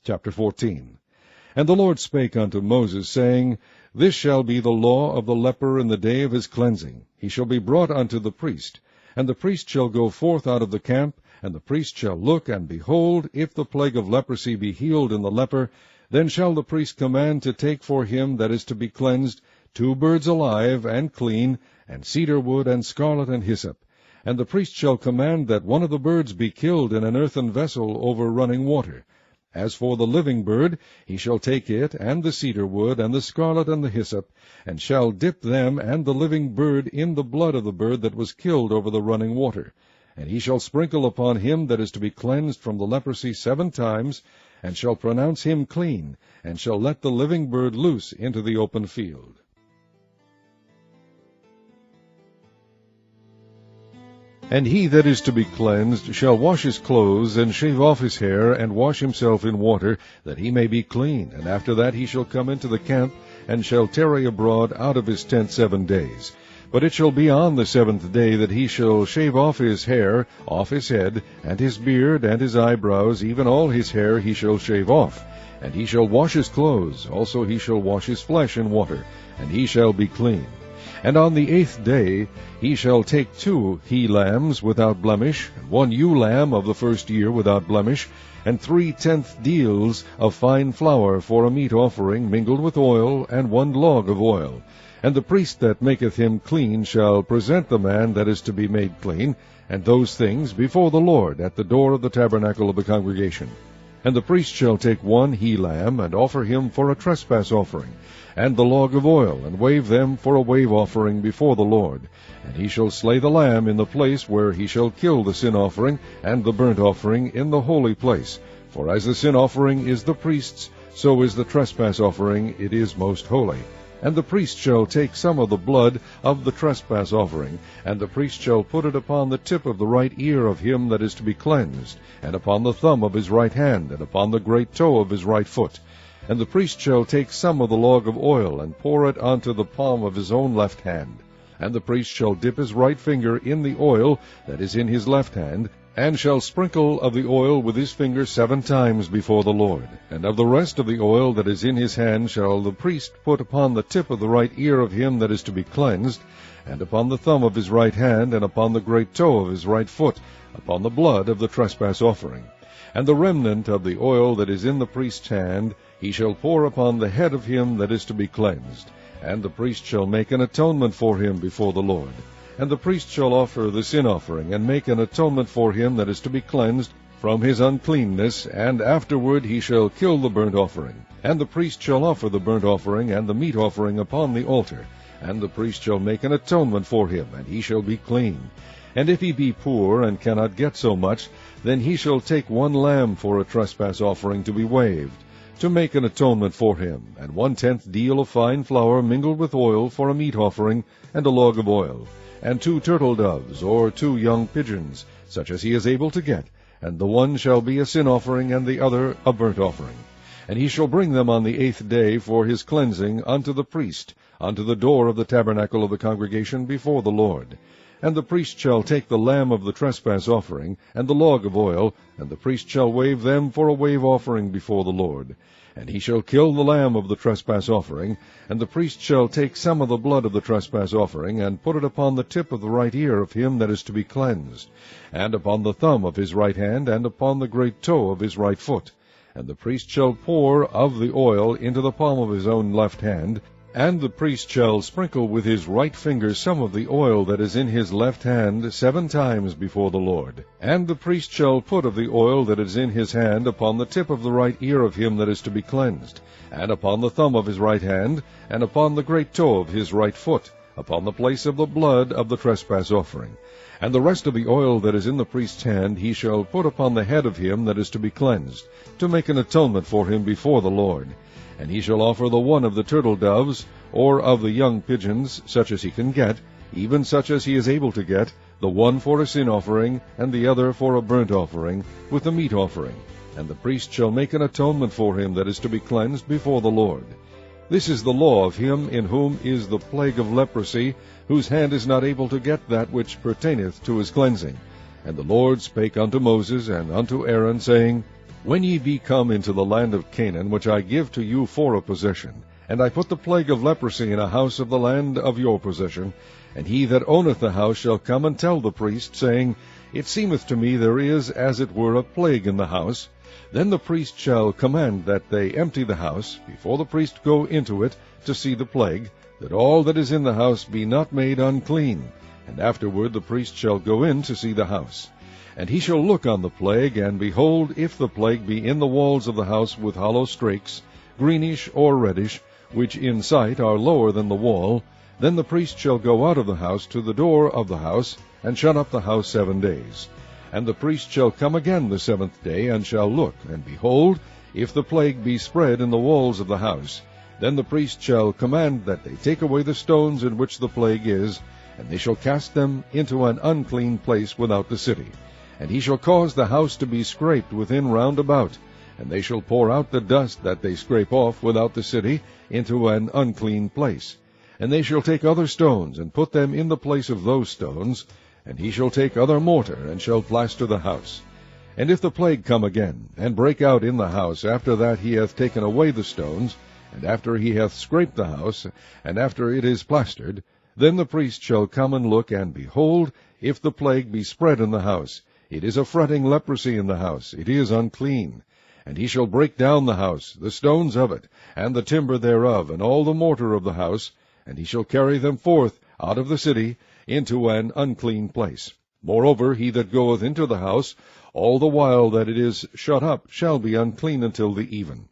Chapter 14. And the Lord spake unto Moses, saying, This shall be the law of the leper in the day of his cleansing. He shall be brought unto the priest, and the priest shall go forth out of the camp, and the priest shall look, and behold, if the plague of leprosy be healed in the leper, then shall the priest command to take for him that is to be cleansed 2 birds alive and clean, and cedar wood, and scarlet, and hyssop. And the priest shall command that one of the birds be killed in an earthen vessel over running water. As for the living bird, he shall take it, and the cedar wood, and the scarlet, and the hyssop, and shall dip them and the living bird in the blood of the bird that was killed over the running water. And he shall sprinkle upon him that is to be cleansed from the leprosy 7 times, and shall pronounce him clean, and shall let the living bird loose into the open field. And he that is to be cleansed shall wash his clothes, and shave off his hair, and wash himself in water, that he may be clean. And after that he shall come into the camp, and shall tarry abroad out of his tent 7 days. But it shall be on the 7th day that he shall shave off his hair, off his head, and his beard, and his eyebrows, even all his hair he shall shave off. And he shall wash his clothes, also he shall wash his flesh in water, and he shall be clean. And on the 8th day he shall take 2 he-lambs without blemish, and 1 ewe-lamb of the first year without blemish, and 3 tenth deals of fine flour for a meat offering mingled with oil, and 1 log of oil. And the priest that maketh him clean shall present the man that is to be made clean, and those things before the Lord at the door of the tabernacle of the congregation. And the priest shall take 1 he-lamb, and offer him for a trespass offering, and the log of oil, and wave them for a wave offering before the Lord. And he shall slay the lamb in the place where he shall kill the sin offering and the burnt offering in the holy place. For as the sin offering is the priest's, so is the trespass offering, it is most holy. And the priest shall take some of the blood of the trespass offering, and the priest shall put it upon the tip of the right ear of him that is to be cleansed, and upon the thumb of his right hand, and upon the great toe of his right foot. And the priest shall take some of the log of oil, and pour it unto the palm of his own left hand. And the priest shall dip his right finger in the oil that is in his left hand, and shall sprinkle of the oil with his finger 7 times before the Lord. And of the rest of the oil that is in his hand shall the priest put upon the tip of the right ear of him that is to be cleansed, and upon the thumb of his right hand, and upon the great toe of his right foot, upon the blood of the trespass offering. And the remnant of the oil that is in the priest's hand he shall pour upon the head of him that is to be cleansed. And the priest shall make an atonement for him before the Lord. And the priest shall offer the sin offering, and make an atonement for him that is to be cleansed from his uncleanness, and afterward he shall kill the burnt offering. And the priest shall offer the burnt offering and the meat offering upon the altar. And the priest shall make an atonement for him, and he shall be clean. And if he be poor, and cannot get so much, then he shall take 1 lamb for a trespass offering to be waved, to make an atonement for him, and 1/10 deal of fine flour mingled with oil for a meat offering, and a log of oil, and 2 turtle doves, or 2 young pigeons, such as he is able to get, and the one shall be a sin offering, and the other a burnt offering. And he shall bring them on the 8th day for his cleansing unto the priest, unto the door of the tabernacle of the congregation before the Lord. And the priest shall take the lamb of the trespass offering, and the log of oil, and the priest shall wave them for a wave offering before the Lord. And he shall kill the lamb of the trespass offering, and the priest shall take some of the blood of the trespass offering, and put it upon the tip of the right ear of him that is to be cleansed, and upon the thumb of his right hand, and upon the great toe of his right foot. And the priest shall pour of the oil into the palm of his own left hand, and the priest shall sprinkle with his right finger some of the oil that is in his left hand 7 times before the Lord. And the priest shall put of the oil that is in his hand upon the tip of the right ear of him that is to be cleansed, and upon the thumb of his right hand, and upon the great toe of his right foot, upon the place of the blood of the trespass offering. And the rest of the oil that is in the priest's hand he shall put upon the head of him that is to be cleansed, to make an atonement for him before the Lord. And he shall offer the one of the turtle doves, or of the young pigeons, such as he can get, even such as he is able to get, the one for a sin offering, and the other for a burnt offering, with the meat offering. And the priest shall make an atonement for him that is to be cleansed before the Lord. This is the law of him in whom is the plague of leprosy, whose hand is not able to get that which pertaineth to his cleansing. And the Lord spake unto Moses and unto Aaron, saying, When ye be come into the land of Canaan, which I give to you for a possession, and I put the plague of leprosy in a house of the land of your possession, and he that owneth the house shall come and tell the priest, saying, It seemeth to me there is as it were a plague in the house, then the priest shall command that they empty the house, before the priest go into it to see the plague, that all that is in the house be not made unclean. And afterward the priest shall go in to see the house. And he shall look on the plague, and behold, if the plague be in the walls of the house with hollow strakes, greenish or reddish, which in sight are lower than the wall, then the priest shall go out of the house to the door of the house, and shut up the house 7 days. And the priest shall come again the 7th day, and shall look, and behold, if the plague be spread in the walls of the house, then the priest shall command that they take away the stones in which the plague is, and they shall cast them into an unclean place without the city. And he shall cause the house to be scraped within round about, and they shall pour out the dust that they scrape off without the city into an unclean place. And they shall take other stones, and put them in the place of those stones, and he shall take other mortar, and shall plaster the house. And if the plague come again, and break out in the house, after that he hath taken away the stones, and after he hath scraped the house, and after it is plastered, then the priest shall come and look, and behold, if the plague be spread in the house, it is a fretting leprosy in the house, it is unclean. And he shall break down the house, the stones of it, and the timber thereof, and all the mortar of the house, and he shall carry them forth out of the city into an unclean place. Moreover, he that goeth into the house, all the while that it is shut up, shall be unclean until the even.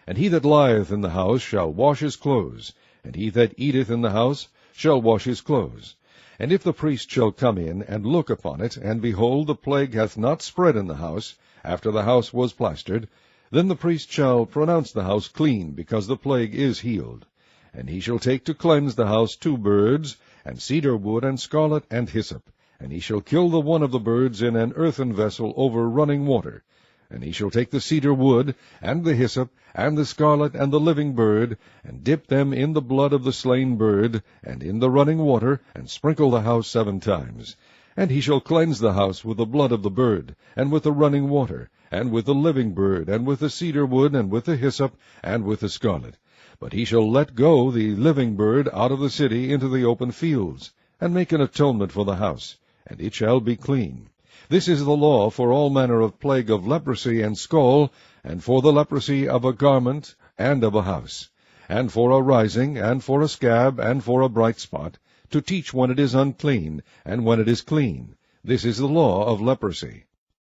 And he that lieth in the house shall wash his clothes, and he that eateth in the house shall wash his clothes. And if the priest shall come in, and look upon it, and behold, the plague hath not spread in the house, after the house was plastered, then the priest shall pronounce the house clean, because the plague is healed. And he shall take to cleanse the house 2 birds, and cedar wood, and scarlet, and hyssop. And he shall kill the one of the birds in an earthen vessel over running water. And he shall take the cedar wood, and the hyssop, and the scarlet, and the living bird, and dip them in the blood of the slain bird, and in the running water, and sprinkle the house 7 times. And he shall cleanse the house with the blood of the bird, and with the running water, and with the living bird, and with the cedar wood, and with the hyssop, and with the scarlet. But he shall let go the living bird out of the city into the open fields, and make an atonement for the house, and it shall be clean. This is the law for all manner of plague of leprosy and scall, and for the leprosy of a garment and of a house, and for a rising, and for a scab, and for a bright spot, to teach when it is unclean, and when it is clean. This is the law of leprosy.